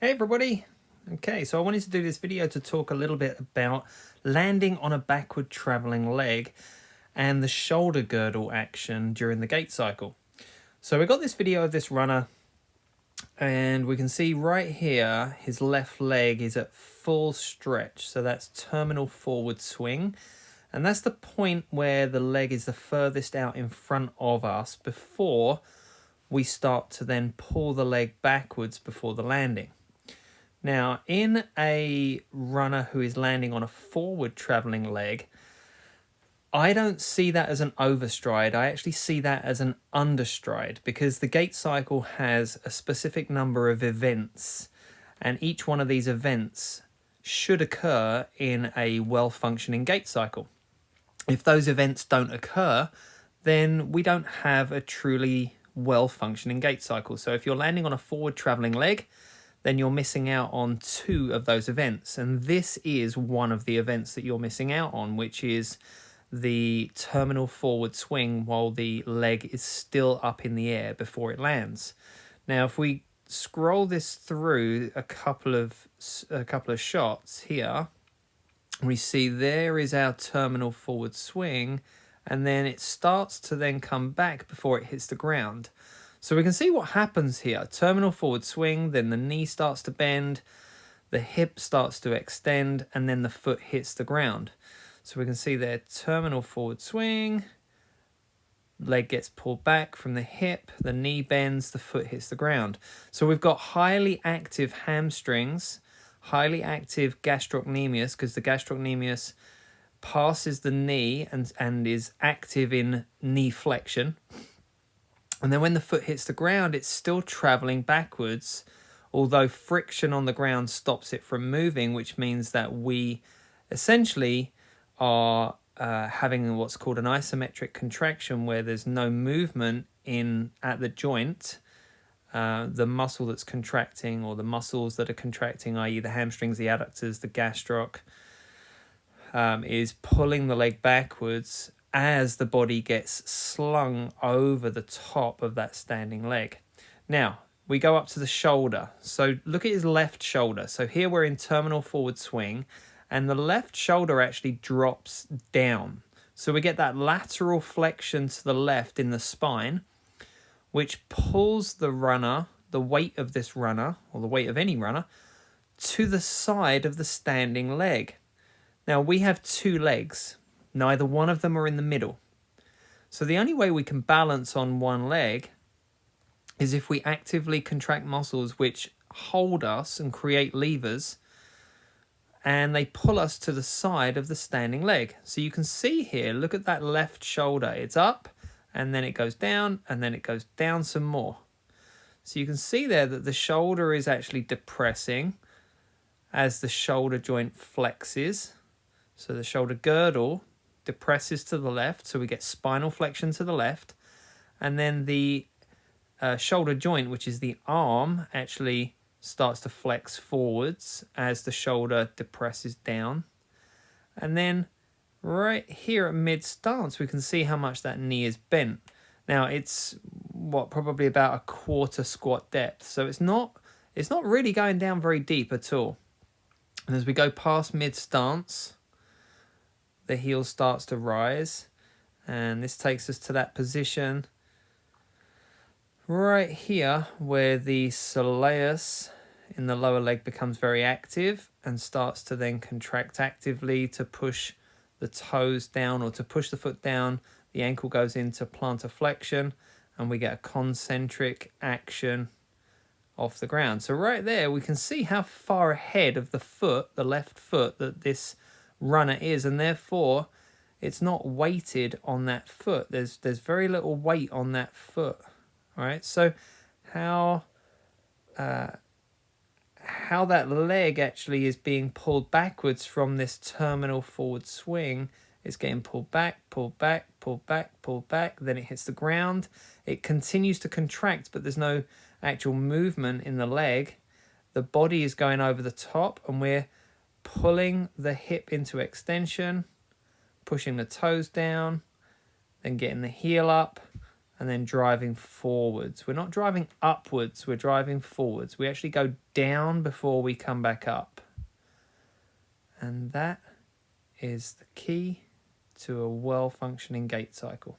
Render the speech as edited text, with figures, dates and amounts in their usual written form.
Hey everybody! Okay, so I wanted to do this video to talk a little bit about landing on a backward traveling leg and the shoulder girdle action during the gait cycle. So we got this video of this runner and we can see right here his left leg is at full stretch, so that's terminal forward swing, and that's the point where the leg is the furthest out in front of us before we start to then pull the leg backwards before the landing. Now, in a runner who is landing on a forward traveling leg, I don't see that as an overstride. I actually see that as an understride, because the gait cycle has a specific number of events, and each one of these events should occur in a well-functioning gait cycle. If those events don't occur, then we don't have a truly well-functioning gait cycle. So if you're landing on a forward traveling leg, then you're missing out on two of those events. And this is one of the events that you're missing out on, which is the terminal forward swing while the leg is still up in the air before it lands. Now, if we scroll this through a couple of shots here, we see there is our terminal forward swing, and then it starts to then come back before it hits the ground. So we can see what happens here. Terminal forward swing, then the knee starts to bend, the hip starts to extend, and then the foot hits the ground. So we can see there, terminal forward swing, leg gets pulled back from the hip, the knee bends, the foot hits the ground. So we've got highly active hamstrings, highly active gastrocnemius, because the gastrocnemius passes the knee and is active in knee flexion. And then when the foot hits the ground, it's still traveling backwards, although friction on the ground stops it from moving, which means that we essentially are having what's called an isometric contraction, where there's no movement at the joint. The muscle that's contracting, or the muscles that are contracting, i.e. the hamstrings, the adductors, the gastroc, is pulling the leg backwards as the body gets slung over the top of that standing leg. Now, we go up to the shoulder. So look at his left shoulder. So here we're in terminal forward swing, and the left shoulder actually drops down. So we get that lateral flexion to the left in the spine, which pulls the runner, the weight of this runner, or the weight of any runner, to the side of the standing leg. Now, we have two legs. Neither one of them are in the middle. So the only way we can balance on one leg is if we actively contract muscles which hold us and create levers, and they pull us to the side of the standing leg. So you can see here, look at that left shoulder. It's up, and then it goes down, and then it goes down some more. So you can see there that the shoulder is actually depressing as the shoulder joint flexes. So the shoulder girdle depresses to the left, so we get spinal flexion to the left, and then the shoulder joint, which is the arm, actually starts to flex forwards as the shoulder depresses down. And then right here at mid stance, we can see how much that knee is bent. Now it's probably about a quarter squat depth, so it's not really going down very deep at all. And as we go past mid stance, the heel starts to rise, and this takes us to that position right here where the soleus in the lower leg becomes very active and starts to then contract actively to push the toes down, or to push the foot down. The ankle goes into plantar flexion, and we get a concentric action off the ground. So right there we can see how far ahead of the foot, the left foot, that this runner is, and therefore it's not weighted on that foot. There's very little weight on that foot. All right, so how that leg actually is being pulled backwards from this terminal forward swing. It's getting pulled back, pulled back, pulled back, pulled back. Then it hits the ground. It continues to contract, but there's no actual movement in the leg. The body is going over the top, and we're pulling the hip into extension, pushing the toes down, then getting the heel up, and then driving forwards. We're not driving upwards, we're driving forwards. We actually go down before we come back up. And that is the key to a well-functioning gait cycle.